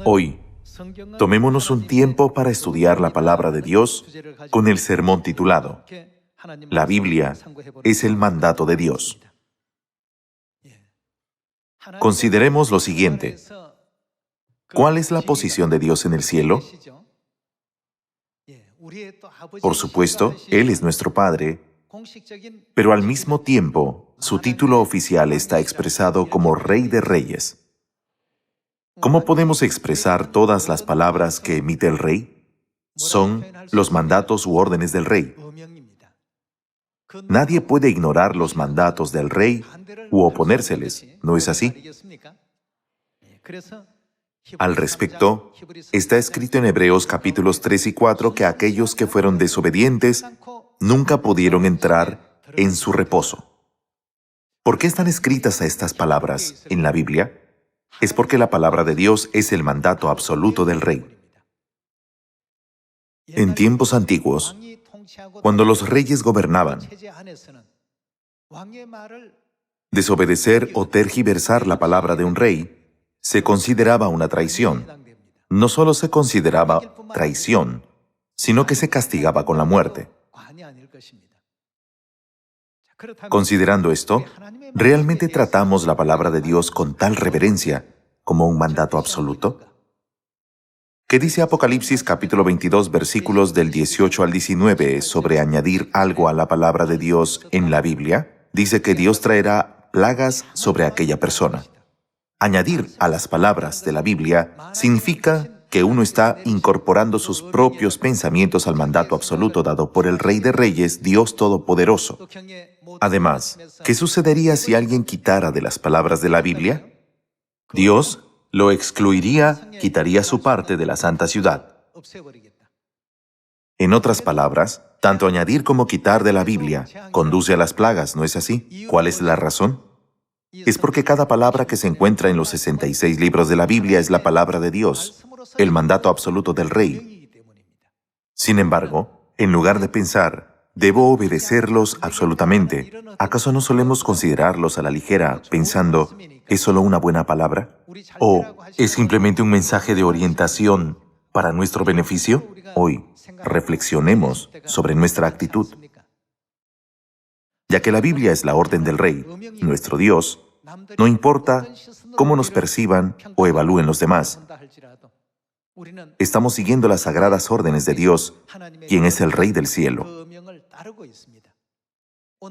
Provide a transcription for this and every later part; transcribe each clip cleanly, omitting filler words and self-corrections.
Hoy, tomémonos un tiempo para estudiar la palabra de Dios con el sermón titulado La Biblia es el mandato de Dios. Consideremos lo siguiente. ¿Cuál es la posición de Dios en el cielo? Por supuesto, Él es nuestro Padre, pero al mismo tiempo, su título oficial está expresado como Rey de Reyes. ¿Cómo podemos expresar todas las palabras que emite el Rey? Son los mandatos u órdenes del Rey. Nadie puede ignorar los mandatos del Rey u oponérseles, ¿no es así? Al respecto, está escrito en Hebreos capítulos 3 y 4 que aquellos que fueron desobedientes nunca pudieron entrar en su reposo. ¿Por qué están escritas estas palabras en la Biblia? Es porque la palabra de Dios es el mandato absoluto del Rey. En tiempos antiguos, cuando los reyes gobernaban, desobedecer o tergiversar la palabra de un rey se consideraba una traición. No solo se consideraba traición, sino que se castigaba con la muerte. Considerando esto, ¿realmente tratamos la palabra de Dios con tal reverencia como un mandato absoluto? ¿Qué dice Apocalipsis capítulo 22 versículos del 18 al 19 sobre añadir algo a la palabra de Dios en la Biblia? Dice que Dios traerá plagas sobre aquella persona. Añadir a las palabras de la Biblia significa que uno está incorporando sus propios pensamientos al mandato absoluto dado por el Rey de Reyes, Dios Todopoderoso. Además, ¿qué sucedería si alguien quitara de las palabras de la Biblia? Dios lo excluiría, quitaría su parte de la santa ciudad. En otras palabras, tanto añadir como quitar de la Biblia conduce a las plagas, ¿no es así? ¿Cuál es la razón? Es porque cada palabra que se encuentra en los 66 libros de la Biblia es la palabra de Dios, el mandato absoluto del Rey. Sin embargo, en lugar de pensar, ¿debo obedecerlos absolutamente? ¿Acaso no solemos considerarlos a la ligera, pensando, ¿es solo una buena palabra? ¿O es simplemente un mensaje de orientación para nuestro beneficio? Hoy, reflexionemos sobre nuestra actitud. Ya que la Biblia es la orden del Rey, nuestro Dios, no importa cómo nos perciban o evalúen los demás. Estamos siguiendo las sagradas órdenes de Dios, quien es el Rey del cielo.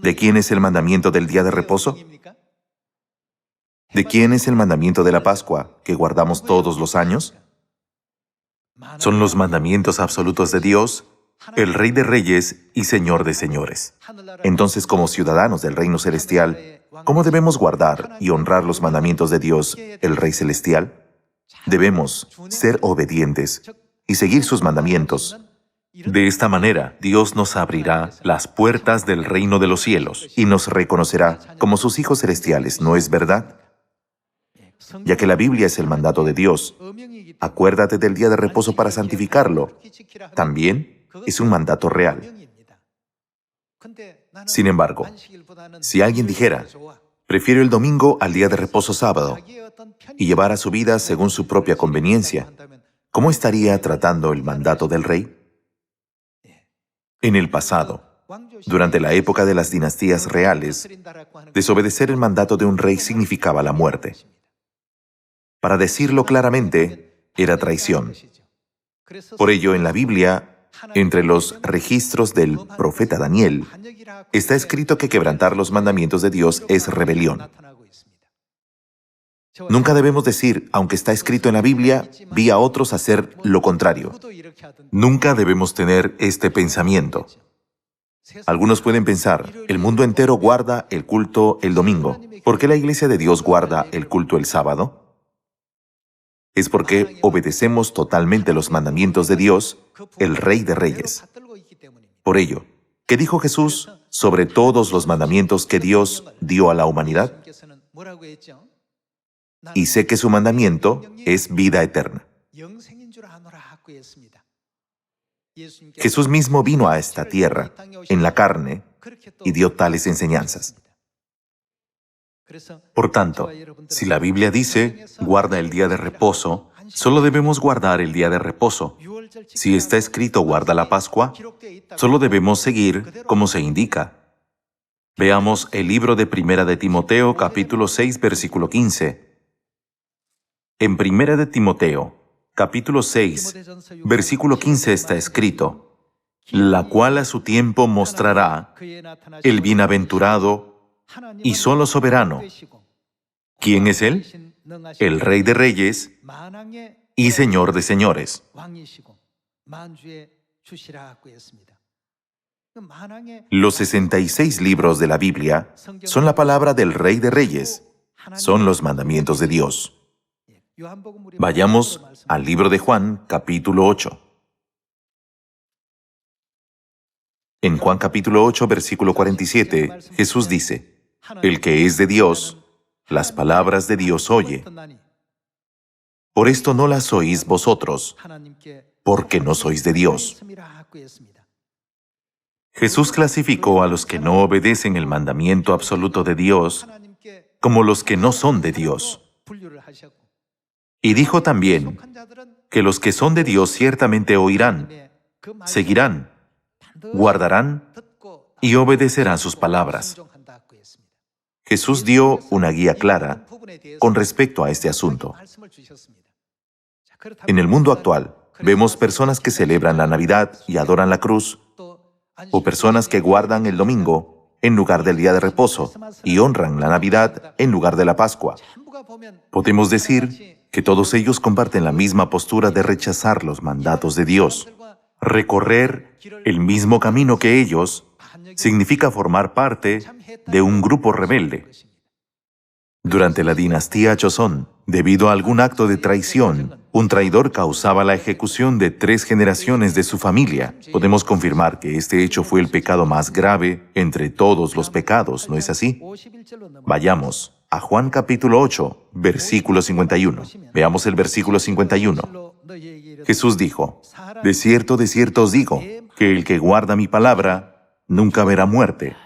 ¿De quién es el mandamiento del día de reposo? ¿De quién es el mandamiento de la Pascua, que guardamos todos los años? Son los mandamientos absolutos de Dios, el Rey de Reyes y Señor de Señores. Entonces, como ciudadanos del reino celestial, ¿cómo debemos guardar y honrar los mandamientos de Dios, el Rey celestial? Debemos ser obedientes y seguir sus mandamientos. De esta manera, Dios nos abrirá las puertas del reino de los cielos y nos reconocerá como sus hijos celestiales, ¿no es verdad? Ya que la Biblia es el mandato de Dios, acuérdate del día de reposo para santificarlo. También es un mandato real. Sin embargo, si alguien dijera, prefiero el domingo al día de reposo sábado, y llevara su vida según su propia conveniencia, ¿cómo estaría tratando el mandato del Rey? En el pasado, durante la época de las dinastías reales, desobedecer el mandato de un rey significaba la muerte. Para decirlo claramente, era traición. Por ello, en la Biblia, entre los registros del profeta Daniel, está escrito que quebrantar los mandamientos de Dios es rebelión. Nunca debemos decir, aunque está escrito en la Biblia, vi a otros hacer lo contrario. Nunca debemos tener este pensamiento. Algunos pueden pensar, el mundo entero guarda el culto el domingo. ¿Por qué la iglesia de Dios guarda el culto el sábado? Es porque obedecemos totalmente los mandamientos de Dios, el Rey de Reyes. Por ello, ¿qué dijo Jesús sobre todos los mandamientos que Dios dio a la humanidad? Y sé que su mandamiento es vida eterna. Jesús mismo vino a esta tierra, en la carne, y dio tales enseñanzas. Por tanto, si la Biblia dice, guarda el día de reposo, Solo debemos guardar el día de reposo. Si está escrito guarda la Pascua, solo debemos seguir como se indica. Veamos el libro de Primera de Timoteo, capítulo 6, versículo 15. En Primera de Timoteo, capítulo 6, versículo 15 está escrito: la cual a su tiempo mostrará el bienaventurado y solo soberano. ¿Quién es Él? El Rey de Reyes y Señor de Señores. Los 66 libros de la Biblia son la palabra del Rey de Reyes, son los mandamientos de Dios. Vayamos al libro de Juan, capítulo 8. En Juan capítulo 8, versículo 47, Jesús dice: el que es de Dios, las palabras de Dios oye. Por esto no las oís vosotros, porque no sois de Dios. Jesús clasificó a los que no obedecen el mandamiento absoluto de Dios como los que no son de Dios. Y dijo también que los que son de Dios ciertamente oirán, seguirán, guardarán y obedecerán sus palabras. Jesús dio una guía clara con respecto a este asunto. En el mundo actual, vemos personas que celebran la Navidad y adoran la cruz, o personas que guardan el domingo en lugar del día de reposo y honran la Navidad en lugar de la Pascua. Podemos decir que todos ellos comparten la misma postura de rechazar los mandatos de Dios. Recorrer el mismo camino que ellos significa formar parte de un grupo rebelde. Durante la dinastía Joseon, debido a algún acto de traición, un traidor causaba la ejecución de 3 generaciones de su familia. Podemos confirmar que este hecho fue el pecado más grave entre todos los pecados, ¿no es así? Vayamos a Juan capítulo 8, versículo 51. Veamos el versículo 51. Jesús dijo: de cierto os digo, que el que guarda mi palabra nunca verá muerte.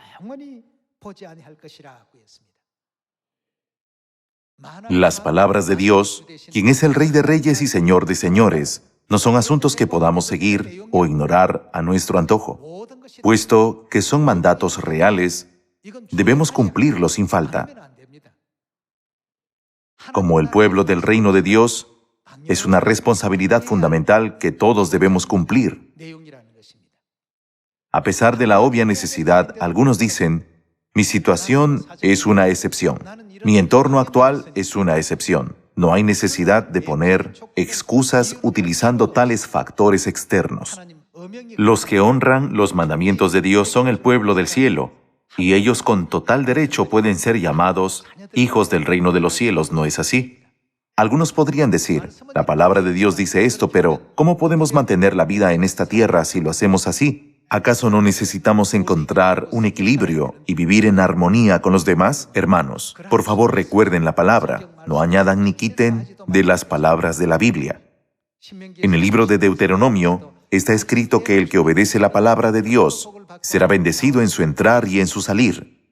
Las palabras de Dios, quien es el Rey de Reyes y Señor de Señores, no son asuntos que podamos seguir o ignorar a nuestro antojo. Puesto que son mandatos reales, debemos cumplirlos sin falta. Como el pueblo del reino de Dios, es una responsabilidad fundamental que todos debemos cumplir. A pesar de la obvia necesidad, algunos dicen: mi situación es una excepción. Mi entorno actual es una excepción. No hay necesidad de poner excusas utilizando tales factores externos. Los que honran los mandamientos de Dios son el pueblo del cielo, y ellos con total derecho pueden ser llamados hijos del reino de los cielos, ¿no es así? Algunos podrían decir: la palabra de Dios dice esto, pero ¿cómo podemos mantener la vida en esta tierra si lo hacemos así? ¿Acaso no necesitamos encontrar un equilibrio y vivir en armonía con los demás? Hermanos, por favor recuerden la palabra, no añadan ni quiten de las palabras de la Biblia. En el libro de Deuteronomio está escrito que el que obedece la palabra de Dios será bendecido en su entrar y en su salir.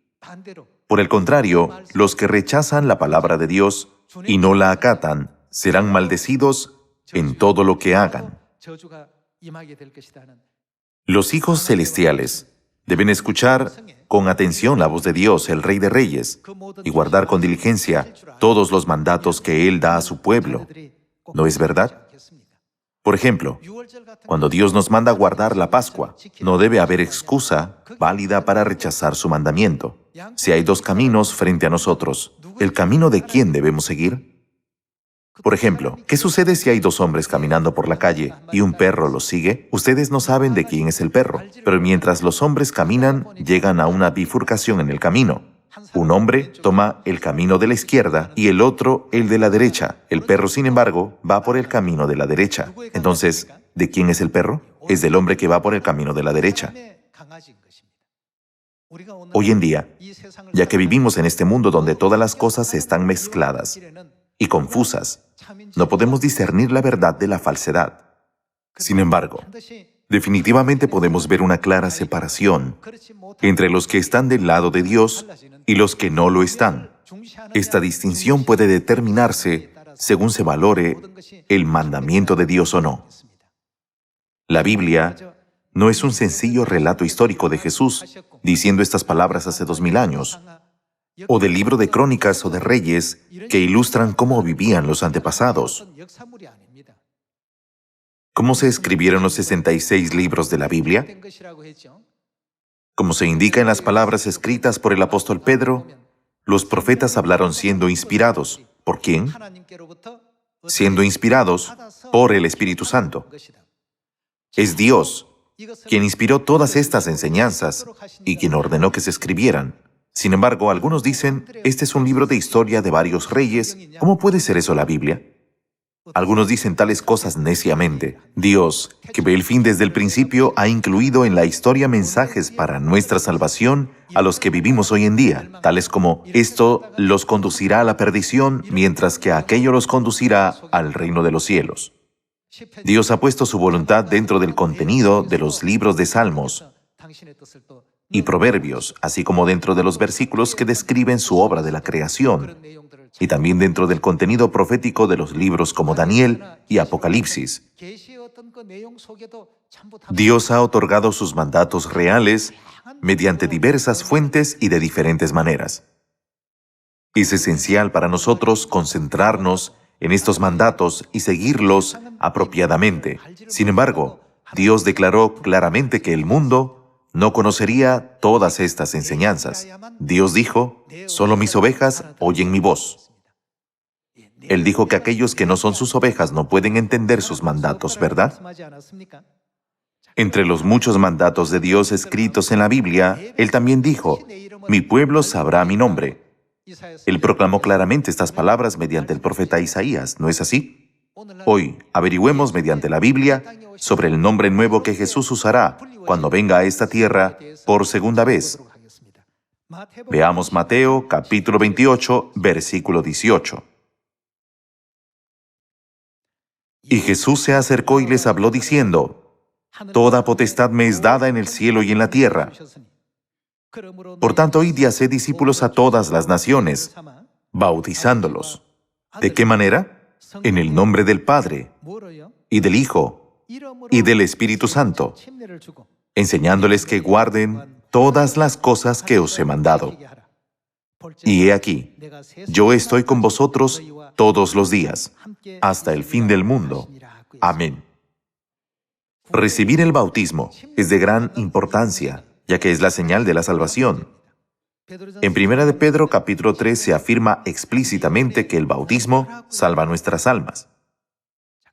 Por el contrario, los que rechazan la palabra de Dios y no la acatan serán maldecidos en todo lo que hagan. Los hijos celestiales deben escuchar con atención la voz de Dios, el Rey de Reyes, y guardar con diligencia todos los mandatos que Él da a su pueblo. ¿No es verdad? Por ejemplo, cuando Dios nos manda guardar la Pascua, no debe haber excusa válida para rechazar su mandamiento. Si hay 2 caminos frente a nosotros, ¿el camino de quién debemos seguir? Por ejemplo, ¿qué sucede si hay 2 hombres caminando por la calle y un perro los sigue? Ustedes no saben de quién es el perro, pero mientras los hombres caminan, llegan a una bifurcación en el camino. Un hombre toma el camino de la izquierda y el otro el de la derecha. El perro, sin embargo, va por el camino de la derecha. Entonces, ¿de quién es el perro? Es del hombre que va por el camino de la derecha. Hoy en día, ya que vivimos en este mundo donde todas las cosas están mezcladas y confusas, no podemos discernir la verdad de la falsedad. Sin embargo, definitivamente podemos ver una clara separación entre los que están del lado de Dios y los que no lo están. Esta distinción puede determinarse según se valore el mandamiento de Dios o no. La Biblia no es un sencillo relato histórico de Jesús diciendo estas palabras hace 2000 años, o del libro de Crónicas o de Reyes que ilustran cómo vivían los antepasados. ¿Cómo se escribieron los 66 libros de la Biblia? Como se indica en las palabras escritas por el apóstol Pedro, los profetas hablaron siendo inspirados. ¿Por quién? Siendo inspirados por el Espíritu Santo. Es Dios quien inspiró todas estas enseñanzas y quien ordenó que se escribieran. Sin embargo, algunos dicen, este es un libro de historia de varios reyes. ¿Cómo puede ser eso la Biblia? Algunos dicen tales cosas neciamente. Dios, que ve el fin desde el principio, ha incluido en la historia mensajes para nuestra salvación a los que vivimos hoy en día, tales como, esto los conducirá a la perdición, mientras que aquello los conducirá al reino de los cielos. Dios ha puesto su voluntad dentro del contenido de los libros de Salmos y Proverbios, así como dentro de los versículos que describen su obra de la creación, y también dentro del contenido profético de los libros como Daniel y Apocalipsis. Dios ha otorgado sus mandatos reales mediante diversas fuentes y de diferentes maneras. Es esencial para nosotros concentrarnos en estos mandatos y seguirlos apropiadamente. Sin embargo, Dios declaró claramente que el mundo no conocería todas estas enseñanzas. Dios dijo, solo mis ovejas oyen mi voz. Él dijo que aquellos que no son sus ovejas no pueden entender sus mandatos, ¿verdad? Entre los muchos mandatos de Dios escritos en la Biblia, Él también dijo, mi pueblo sabrá mi nombre. Él proclamó claramente estas palabras mediante el profeta Isaías, ¿no es así? Hoy, averigüemos mediante la Biblia sobre el nombre nuevo que Jesús usará cuando venga a esta tierra por segunda vez. Veamos Mateo, capítulo 28, versículo 18. Y Jesús se acercó y les habló diciendo, toda potestad me es dada en el cielo y en la tierra. Por tanto, id y haced discípulos a todas las naciones, bautizándolos. ¿De qué manera? En el nombre del Padre, y del Hijo, y del Espíritu Santo, enseñándoles que guarden todas las cosas que os he mandado. Y he aquí, yo estoy con vosotros todos los días, hasta el fin del mundo. Amén. Recibir el bautismo es de gran importancia, ya que es la señal de la salvación. En 1 de Pedro capítulo 3 se afirma explícitamente que el bautismo salva nuestras almas.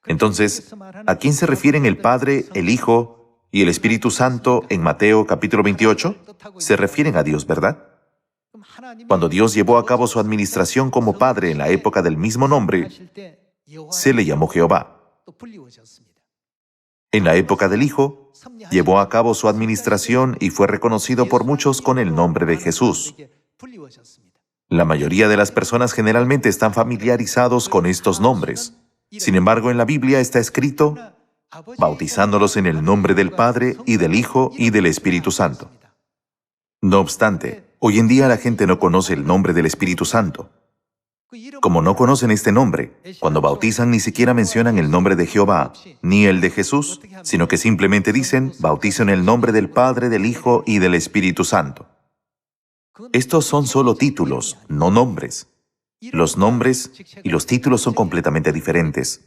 Entonces, ¿a quién se refieren el Padre, el Hijo y el Espíritu Santo en Mateo capítulo 28? Se refieren a Dios, ¿verdad? Cuando Dios llevó a cabo su administración como Padre en la época del mismo nombre, se le llamó Jehová. En la época del Hijo, llevó a cabo su administración y fue reconocido por muchos con el nombre de Jesús. La mayoría de las personas generalmente están familiarizados con estos nombres. Sin embargo, en la Biblia está escrito, bautizándolos en el nombre del Padre y del Hijo y del Espíritu Santo. No obstante, hoy en día la gente no conoce el nombre del Espíritu Santo. Como no conocen este nombre, cuando bautizan ni siquiera mencionan el nombre de Jehová, ni el de Jesús, sino que simplemente dicen, bautizo en el nombre del Padre, del Hijo y del Espíritu Santo. Estos son solo títulos, no nombres. Los nombres y los títulos son completamente diferentes.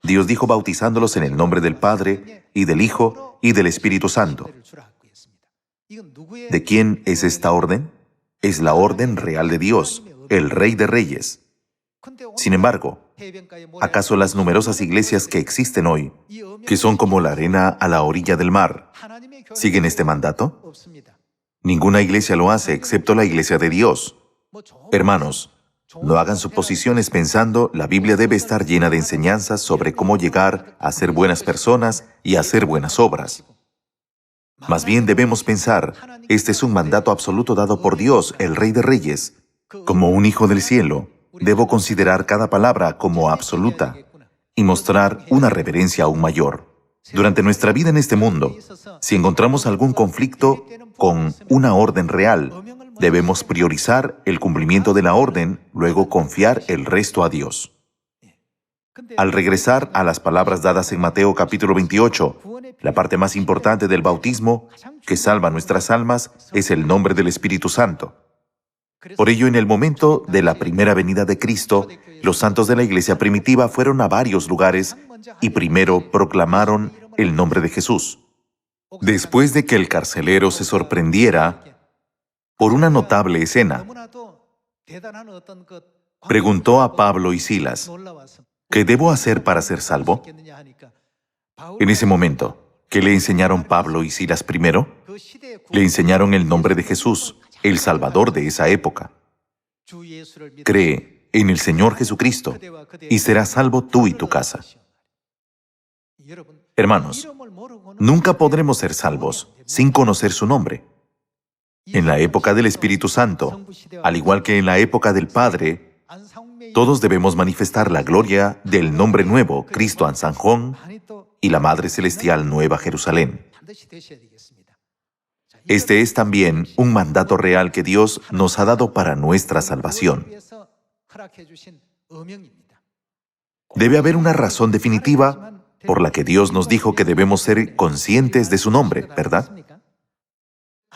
Dios dijo bautizándolos en el nombre del Padre, y del Hijo, y del Espíritu Santo. ¿De quién es esta orden? Es la orden real de Dios, el Rey de Reyes. Sin embargo, ¿acaso las numerosas iglesias que existen hoy, que son como la arena a la orilla del mar, siguen este mandato? Ninguna iglesia lo hace excepto la iglesia de Dios. Hermanos, no hagan suposiciones pensando la Biblia debe estar llena de enseñanzas sobre cómo llegar a ser buenas personas y hacer buenas obras. Más bien debemos pensar, este es un mandato absoluto dado por Dios, el Rey de Reyes. Como un hijo del cielo, debo considerar cada palabra como absoluta y mostrar una reverencia aún mayor. Durante nuestra vida en este mundo, si encontramos algún conflicto con una orden real, debemos priorizar el cumplimiento de la orden, luego confiar el resto a Dios. Al regresar a las palabras dadas en Mateo capítulo 28, la parte más importante del bautismo que salva nuestras almas es el nombre del Espíritu Santo. Por ello, en el momento de la primera venida de Cristo, los santos de la iglesia primitiva fueron a varios lugares y primero proclamaron el nombre de Jesús. Después de que el carcelero se sorprendiera por una notable escena, preguntó a Pablo y Silas, ¿qué debo hacer para ser salvo? En ese momento, ¿qué le enseñaron Pablo y Silas primero? Le enseñaron el nombre de Jesús, el Salvador de esa época. Cree en el Señor Jesucristo y serás salvo tú y tu casa. Hermanos, nunca podremos ser salvos sin conocer su nombre. En la época del Espíritu Santo, al igual que en la época del Padre, todos debemos manifestar la gloria del nombre nuevo, Cristo Ansanjón, y la Madre Celestial Nueva Jerusalén. Este es también un mandato real que Dios nos ha dado para nuestra salvación. Debe haber una razón definitiva por la que Dios nos dijo que debemos ser conscientes de su nombre, ¿verdad?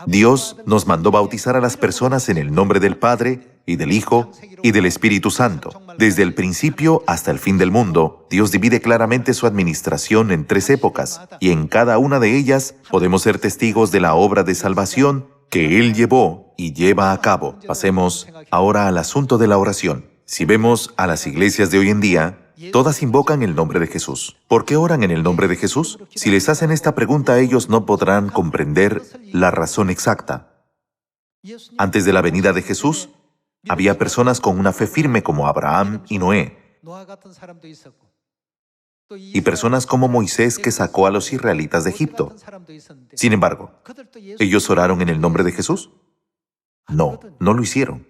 Dios nos mandó bautizar a las personas en el nombre del Padre, y del Hijo, y del Espíritu Santo. Desde el principio hasta el fin del mundo, Dios divide claramente su administración en 3 épocas, y en cada una de ellas podemos ser testigos de la obra de salvación que Él llevó y lleva a cabo. Pasemos ahora al asunto de la oración. Si vemos a las iglesias de hoy en día, todas invocan el nombre de Jesús. ¿Por qué oran en el nombre de Jesús? Si les hacen esta pregunta, ellos no podrán comprender la razón exacta. Antes de la venida de Jesús, había personas con una fe firme como Abraham y Noé, y personas como Moisés que sacó a los israelitas de Egipto. Sin embargo, ¿ellos oraron en el nombre de Jesús? No, no lo hicieron.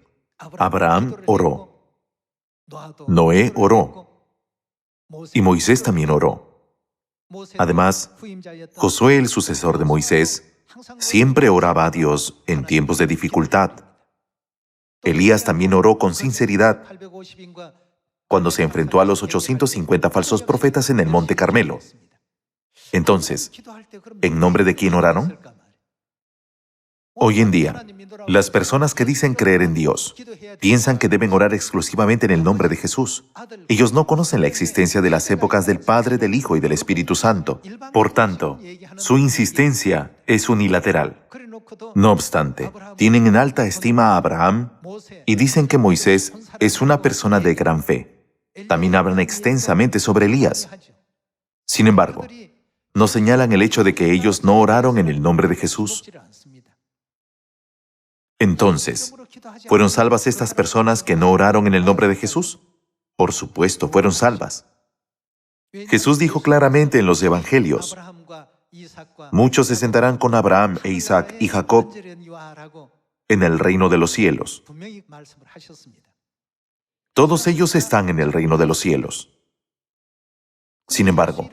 Abraham oró, Noé oró, y Moisés también oró. Además, Josué, el sucesor de Moisés, siempre oraba a Dios en tiempos de dificultad. Elías también oró con sinceridad cuando se enfrentó a los 850 falsos profetas en el Monte Carmelo. Entonces, ¿en nombre de quién oraron? Hoy en día, las personas que dicen creer en Dios piensan que deben orar exclusivamente en el nombre de Jesús. Ellos no conocen la existencia de las épocas del Padre, del Hijo y del Espíritu Santo. Por tanto, su insistencia es unilateral. No obstante, tienen en alta estima a Abraham y dicen que Moisés es una persona de gran fe. También hablan extensamente sobre Elías. Sin embargo, no señalan el hecho de que ellos no oraron en el nombre de Jesús. Entonces, ¿fueron salvas estas personas que no oraron en el nombre de Jesús? Por supuesto, fueron salvas. Jesús dijo claramente en los Evangelios, muchos se sentarán con Abraham e Isaac y Jacob en el reino de los cielos. Todos ellos están en el reino de los cielos. Sin embargo,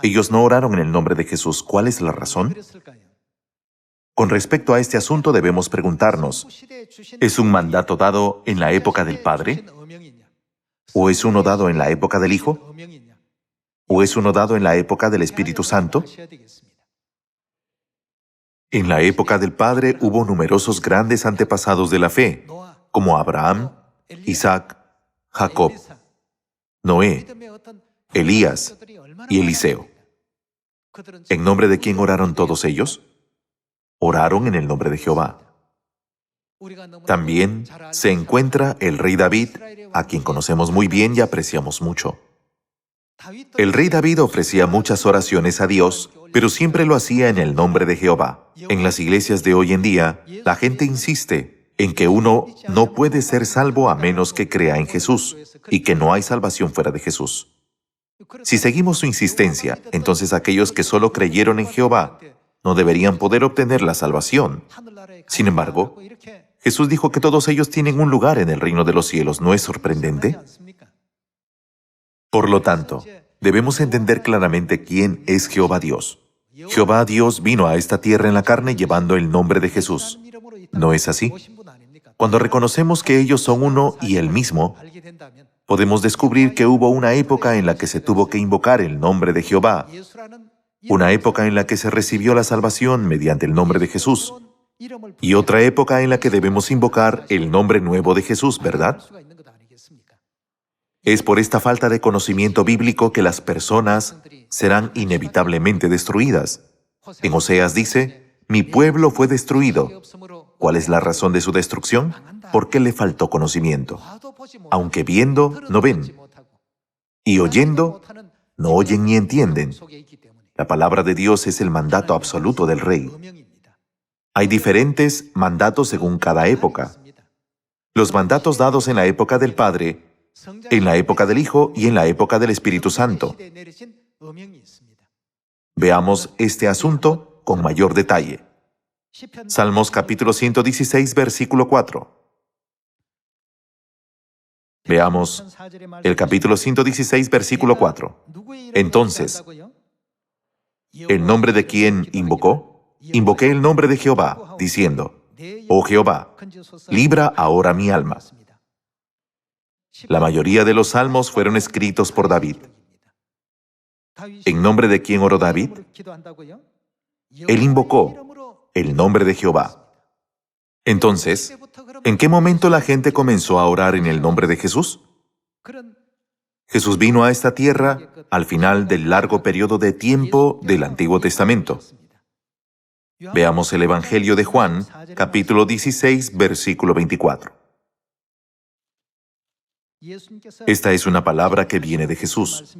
ellos no oraron en el nombre de Jesús. ¿Cuál es la razón? Con respecto a este asunto debemos preguntarnos, ¿es un mandato dado en la época del Padre? ¿O es uno dado en la época del Hijo? ¿O es uno dado en la época del Espíritu Santo? En la época del Padre hubo numerosos grandes antepasados de la fe, como Abraham, Isaac, Jacob, Noé, Elías y Eliseo. ¿En nombre de quién oraron todos ellos? Oraron en el nombre de Jehová. También se encuentra el rey David, a quien conocemos muy bien y apreciamos mucho. El rey David ofrecía muchas oraciones a Dios, pero siempre lo hacía en el nombre de Jehová. En las iglesias de hoy en día, la gente insiste en que uno no puede ser salvo a menos que crea en Jesús, y que no hay salvación fuera de Jesús. Si seguimos su insistencia, entonces aquellos que solo creyeron en Jehová no deberían poder obtener la salvación. Sin embargo, Jesús dijo que todos ellos tienen un lugar en el reino de los cielos. ¿No es sorprendente? Por lo tanto, debemos entender claramente quién es Jehová Dios. Jehová Dios vino a esta tierra en la carne llevando el nombre de Jesús. ¿No es así? Cuando reconocemos que ellos son uno y el mismo, podemos descubrir que hubo una época en la que se tuvo que invocar el nombre de Jehová, una época en la que se recibió la salvación mediante el nombre de Jesús, y otra época en la que debemos invocar el nombre nuevo de Jesús, ¿verdad? Es por esta falta de conocimiento bíblico que las personas serán inevitablemente destruidas. En Oseas dice, «Mi pueblo fue destruido». ¿Cuál es la razón de su destrucción? Porque le faltó conocimiento. Aunque viendo, no ven, y oyendo, no oyen ni entienden. La palabra de Dios es el mandato absoluto del Rey. Hay diferentes mandatos según cada época. Los mandatos dados en la época del Padre, en la época del Hijo y en la época del Espíritu Santo. Veamos este asunto con mayor detalle. Salmos capítulo 116, versículo 4. Veamos el capítulo 116, versículo 4. Entonces, ¿el nombre de quién invocó? Invoqué el nombre de Jehová, diciendo, «Oh Jehová, libra ahora mi alma». La mayoría de los salmos fueron escritos por David. ¿En nombre de quién oró David? Él invocó el nombre de Jehová. Entonces, ¿en qué momento la gente comenzó a orar en el nombre de Jesús? Jesús vino a esta tierra al final del largo periodo de tiempo del Antiguo Testamento. Veamos el Evangelio de Juan, capítulo 16, versículo 24. Esta es una palabra que viene de Jesús.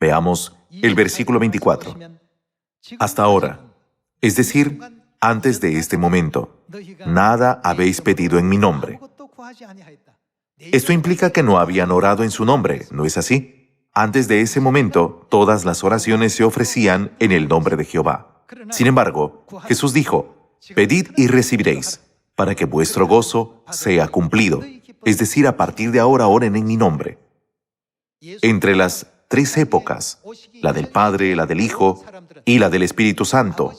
Veamos el versículo 24. Hasta ahora, es decir, antes de este momento, nada habéis pedido en mi nombre. Esto implica que no habían orado en su nombre, ¿no es así? Antes de ese momento, todas las oraciones se ofrecían en el nombre de Jehová. Sin embargo, Jesús dijo, «Pedid y recibiréis, para que vuestro gozo sea cumplido». Es decir, a partir de ahora oren en mi nombre. Entre las tres épocas, la del Padre, la del Hijo y la del Espíritu Santo,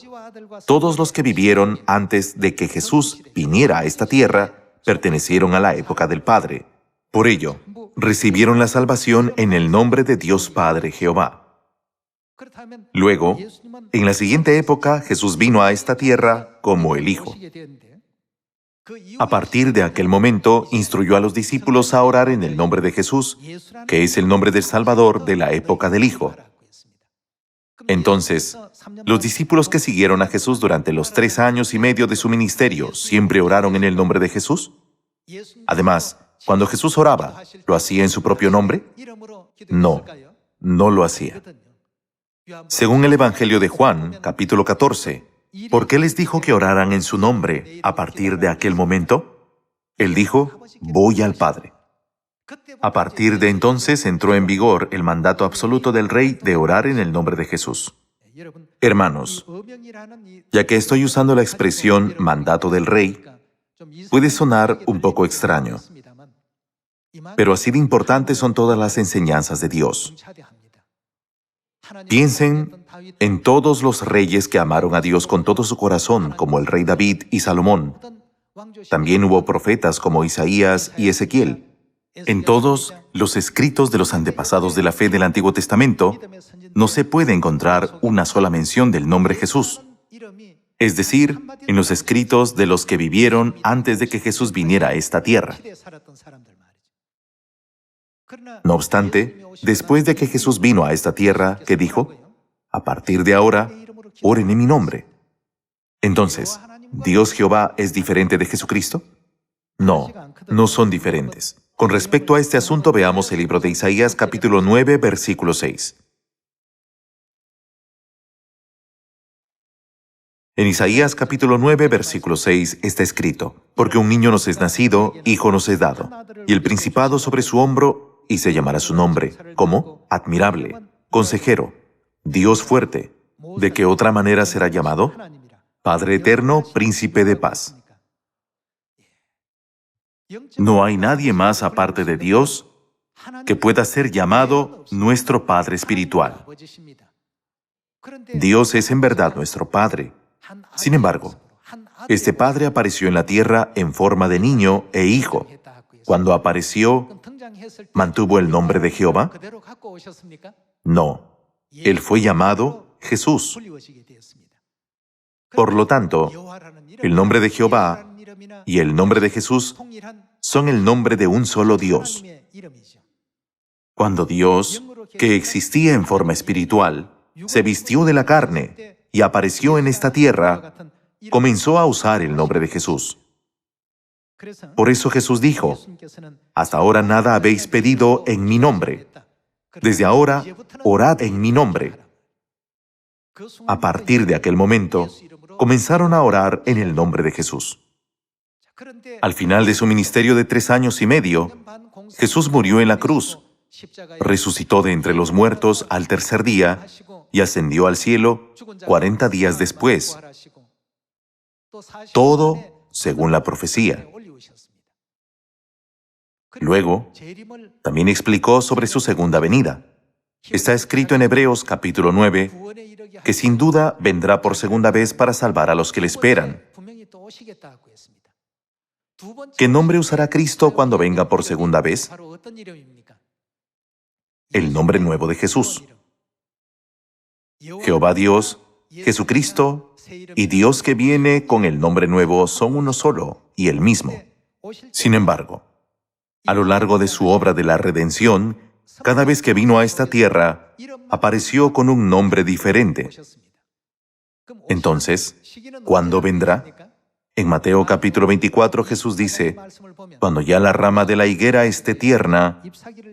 todos los que vivieron antes de que Jesús viniera a esta tierra pertenecieron a la época del Padre. Por ello, recibieron la salvación en el nombre de Dios Padre Jehová. Luego, en la siguiente época, Jesús vino a esta tierra como el Hijo. A partir de aquel momento, instruyó a los discípulos a orar en el nombre de Jesús, que es el nombre del Salvador de la época del Hijo. Entonces, los discípulos que siguieron a Jesús durante los 3 años y medio de su ministerio, ¿siempre oraron en el nombre de Jesús? Además, cuando Jesús oraba, ¿lo hacía en su propio nombre? No, no lo hacía. Según el Evangelio de Juan, capítulo 14, ¿por qué les dijo que oraran en su nombre a partir de aquel momento? Él dijo, «Voy al Padre». A partir de entonces entró en vigor el mandato absoluto del Rey de orar en el nombre de Jesús. Hermanos, ya que estoy usando la expresión mandato del Rey, puede sonar un poco extraño, pero así de importantes son todas las enseñanzas de Dios. Piensen en todos los reyes que amaron a Dios con todo su corazón, como el rey David y Salomón. También hubo profetas como Isaías y Ezequiel. En todos los escritos de los antepasados de la fe del Antiguo Testamento, no se puede encontrar una sola mención del nombre Jesús. Es decir, en los escritos de los que vivieron antes de que Jesús viniera a esta tierra. No obstante, después de que Jesús vino a esta tierra, ¿qué dijo? A partir de ahora, oren en mi nombre. Entonces, ¿Dios Jehová es diferente de Jesucristo? No, no son diferentes. Con respecto a este asunto, veamos el libro de Isaías, capítulo 9, versículo 6. En Isaías, capítulo 9, versículo 6, está escrito, «Porque un niño nos es nacido, hijo nos es dado, y el principado sobre su hombro, y se llamará su nombre, ¿cómo? Admirable, consejero, Dios fuerte. ¿De qué otra manera será llamado? Padre eterno, príncipe de paz». No hay nadie más aparte de Dios que pueda ser llamado nuestro Padre espiritual. Dios es en verdad nuestro Padre. Sin embargo, este Padre apareció en la tierra en forma de niño e hijo. Cuando apareció, ¿Mantuvo el nombre de Jehová? No. Él fue llamado Jesús. Por lo tanto, el nombre de Jehová y el nombre de Jesús son el nombre de un solo Dios. Cuando Dios, que existía en forma espiritual, se vistió de la carne y apareció en esta tierra, comenzó a usar el nombre de Jesús. Por eso Jesús dijo, hasta ahora nada habéis pedido en mi nombre. Desde ahora, orad en mi nombre. A partir de aquel momento, comenzaron a orar en el nombre de Jesús. Al final de su ministerio de 3 años y medio, Jesús murió en la cruz, resucitó de entre los muertos al tercer día y ascendió al cielo 40 días después. Todo según la profecía. Luego, también explicó sobre su segunda venida. Está escrito en Hebreos capítulo 9, que sin duda vendrá por segunda vez para salvar a los que le esperan. ¿Qué nombre usará Cristo cuando venga por segunda vez? El nombre nuevo de Jesús. Jehová Dios, Jesucristo y Dios que viene con el nombre nuevo son uno solo y el mismo. Sin embargo, a lo largo de su obra de la redención, cada vez que vino a esta tierra, apareció con un nombre diferente. Entonces, ¿cuándo vendrá? En Mateo capítulo 24 Jesús dice, cuando ya la rama de la higuera esté tierna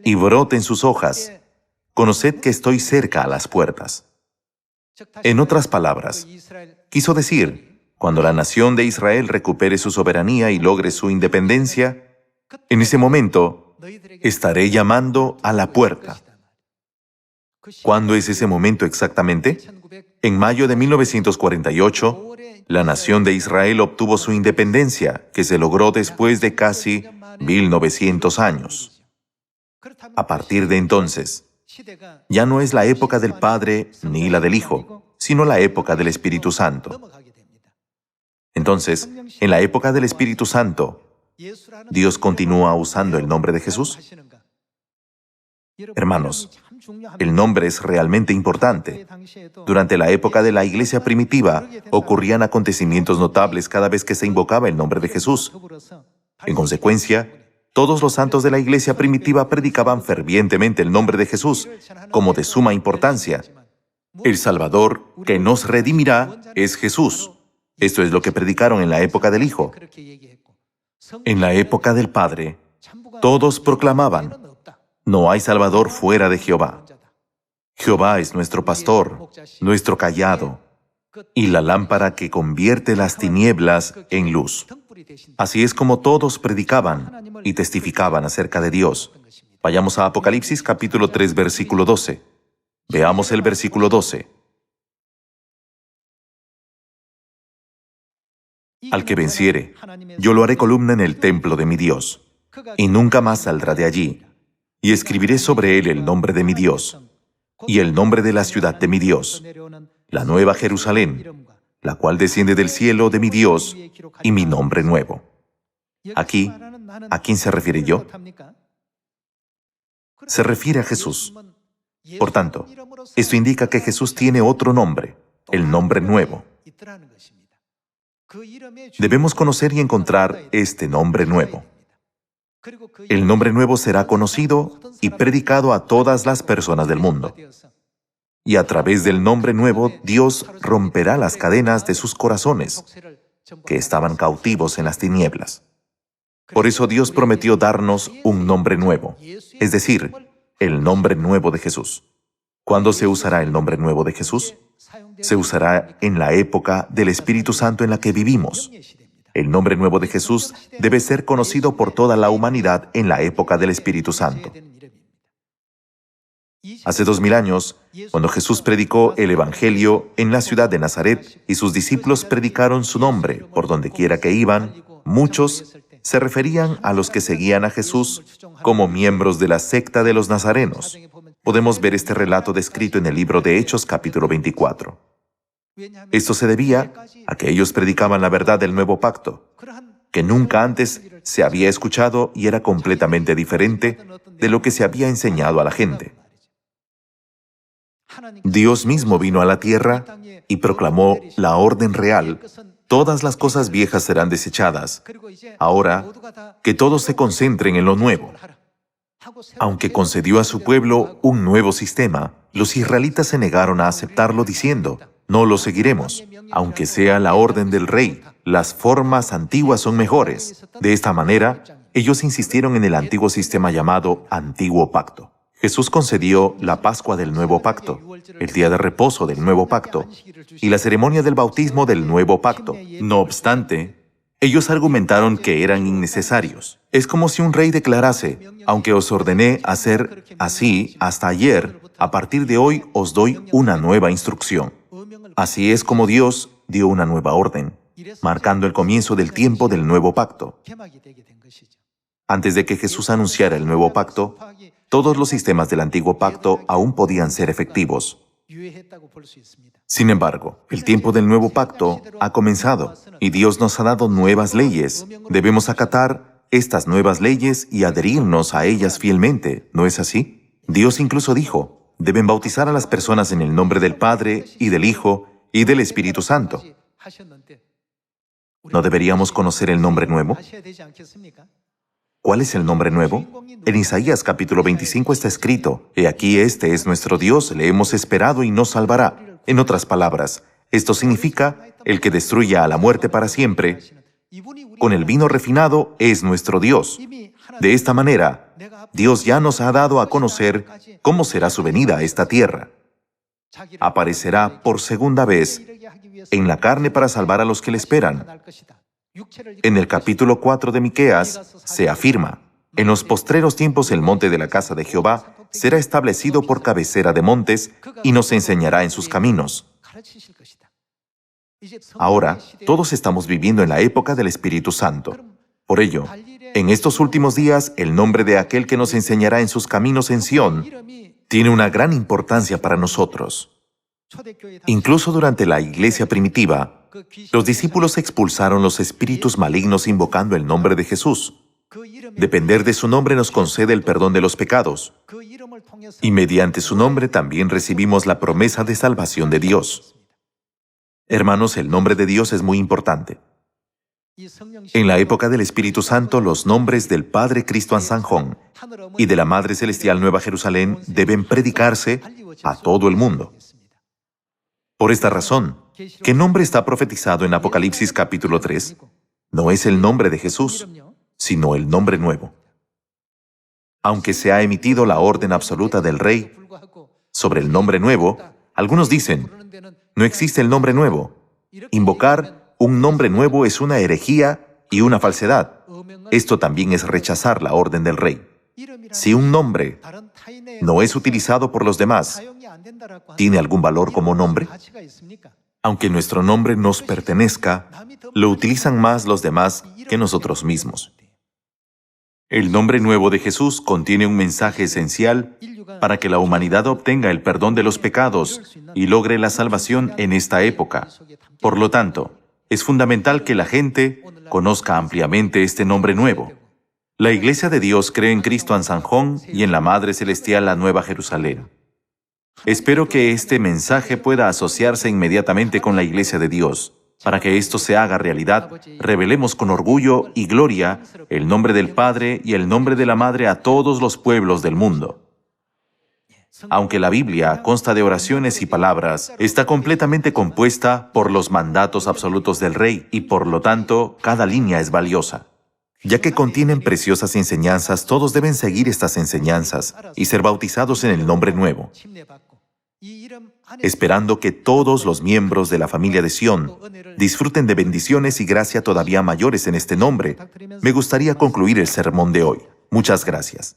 y broten sus hojas, conoced que estoy cerca a las puertas. En otras palabras, quiso decir, cuando la nación de Israel recupere su soberanía y logre su independencia, en ese momento estaré llamando a la puerta. ¿Cuándo es ese momento exactamente? En mayo de 1948, la nación de Israel obtuvo su independencia, que se logró después de casi 1900 años. A partir de entonces, ya no es la época del Padre ni la del Hijo, sino la época del Espíritu Santo. Entonces, en la época del Espíritu Santo, ¿Dios continúa usando el nombre de Jesús? Hermanos, el nombre es realmente importante. Durante la época de la iglesia primitiva, ocurrían acontecimientos notables cada vez que se invocaba el nombre de Jesús. En consecuencia, todos los santos de la iglesia primitiva predicaban fervientemente el nombre de Jesús, como de suma importancia. El Salvador que nos redimirá es Jesús. Esto es lo que predicaron en la época del Hijo. En la época del Padre, todos proclamaban, no hay Salvador fuera de Jehová. Jehová es nuestro pastor, nuestro cayado, y la lámpara que convierte las tinieblas en luz. Así es como todos predicaban y testificaban acerca de Dios. Vayamos a Apocalipsis capítulo 3, versículo 12. Veamos el versículo 12. Al que venciere, yo lo haré columna en el templo de mi Dios, y nunca más saldrá de allí. Y escribiré sobre él el nombre de mi Dios, y el nombre de la ciudad de mi Dios, la nueva Jerusalén, la cual desciende del cielo de mi Dios, y mi nombre nuevo. Aquí, ¿a quién se refiere yo? Se refiere a Jesús. Por tanto, esto indica que Jesús tiene otro nombre, el nombre nuevo. Debemos conocer y encontrar este nombre nuevo. El nombre nuevo será conocido y predicado a todas las personas del mundo. Y a través del nombre nuevo, Dios romperá las cadenas de sus corazones, que estaban cautivos en las tinieblas. Por eso Dios prometió darnos un nombre nuevo, es decir, el nombre nuevo de Jesús. ¿Cuándo se usará el nombre nuevo de Jesús? Se usará en la época del Espíritu Santo en la que vivimos. El nombre nuevo de Jesús debe ser conocido por toda la humanidad en la época del Espíritu Santo. Hace 2000 años, cuando Jesús predicó el Evangelio en la ciudad de Nazaret y sus discípulos predicaron su nombre por donde quiera que iban, muchos se referían a los que seguían a Jesús como miembros de la secta de los nazarenos. Podemos ver este relato descrito en el libro de Hechos, capítulo 24. Esto se debía a que ellos predicaban la verdad del nuevo pacto, que nunca antes se había escuchado y era completamente diferente de lo que se había enseñado a la gente. Dios mismo vino a la tierra y proclamó la orden real. Todas las cosas viejas serán desechadas. Ahora, que todos se concentren en lo nuevo. Aunque concedió a su pueblo un nuevo sistema, los israelitas se negaron a aceptarlo diciendo, no lo seguiremos, aunque sea la orden del rey. Las formas antiguas son mejores. De esta manera, ellos insistieron en el antiguo sistema llamado Antiguo Pacto. Jesús concedió la Pascua del Nuevo Pacto, el día de reposo del Nuevo Pacto y la ceremonia del bautismo del Nuevo Pacto. No obstante, ellos argumentaron que eran innecesarios. Es como si un rey declarase, aunque os ordené hacer así hasta ayer, a partir de hoy os doy una nueva instrucción. Así es como Dios dio una nueva orden, marcando el comienzo del tiempo del Nuevo Pacto. Antes de que Jesús anunciara el Nuevo Pacto, todos los sistemas del Antiguo Pacto aún podían ser efectivos. Sin embargo, el tiempo del Nuevo Pacto ha comenzado y Dios nos ha dado nuevas leyes. Debemos acatar estas nuevas leyes y adherirnos a ellas fielmente, ¿no es así? Dios incluso dijo, deben bautizar a las personas en el nombre del Padre y del Hijo y del Espíritu Santo. ¿No deberíamos conocer el nombre nuevo? ¿Cuál es el nombre nuevo? En Isaías capítulo 25 está escrito, «He aquí este es nuestro Dios, le hemos esperado y nos salvará». En otras palabras, esto significa, el que destruya a la muerte para siempre, con el vino refinado es nuestro Dios. De esta manera, Dios ya nos ha dado a conocer cómo será su venida a esta tierra. Aparecerá por segunda vez en la carne para salvar a los que le esperan. En el capítulo 4 de Miqueas se afirma, en los postreros tiempos el monte de la casa de Jehová será establecido por cabecera de montes y nos enseñará en sus caminos. Ahora, todos estamos viviendo en la época del Espíritu Santo. Por ello, en estos últimos días, el nombre de aquel que nos enseñará en sus caminos en Sión tiene una gran importancia para nosotros. Incluso durante la iglesia primitiva, los discípulos expulsaron los espíritus malignos invocando el nombre de Jesús. Depender de su nombre nos concede el perdón de los pecados. Y mediante su nombre también recibimos la promesa de salvación de Dios. Hermanos, el nombre de Dios es muy importante. En la época del Espíritu Santo, los nombres del Padre Cristo Ansanjón y de la Madre Celestial Nueva Jerusalén deben predicarse a todo el mundo. Por esta razón, ¿qué nombre está profetizado en Apocalipsis capítulo 3? No es el nombre de Jesús, sino el nombre nuevo. Aunque se ha emitido la orden absoluta del Rey sobre el nombre nuevo, algunos dicen, no existe el nombre nuevo. Invocar un nombre nuevo es una herejía y una falsedad. Esto también es rechazar la orden del Rey. Si un nombre no es utilizado por los demás, ¿tiene algún valor como nombre? Aunque nuestro nombre nos pertenezca, lo utilizan más los demás que nosotros mismos. El nombre nuevo de Jesús contiene un mensaje esencial para que la humanidad obtenga el perdón de los pecados y logre la salvación en esta época. Por lo tanto, es fundamental que la gente conozca ampliamente este nombre nuevo. La Iglesia de Dios cree en Cristo Ansanjón y en la Madre Celestial la Nueva Jerusalén. Espero que este mensaje pueda asociarse inmediatamente con la Iglesia de Dios. Para que esto se haga realidad, revelemos con orgullo y gloria el nombre del Padre y el nombre de la Madre a todos los pueblos del mundo. Aunque la Biblia consta de oraciones y palabras, está completamente compuesta por los mandatos absolutos del Rey y por lo tanto, cada línea es valiosa. Ya que contienen preciosas enseñanzas, todos deben seguir estas enseñanzas y ser bautizados en el nombre nuevo. Esperando que todos los miembros de la familia de Sión disfruten de bendiciones y gracia todavía mayores en este nombre, me gustaría concluir el sermón de hoy. Muchas gracias.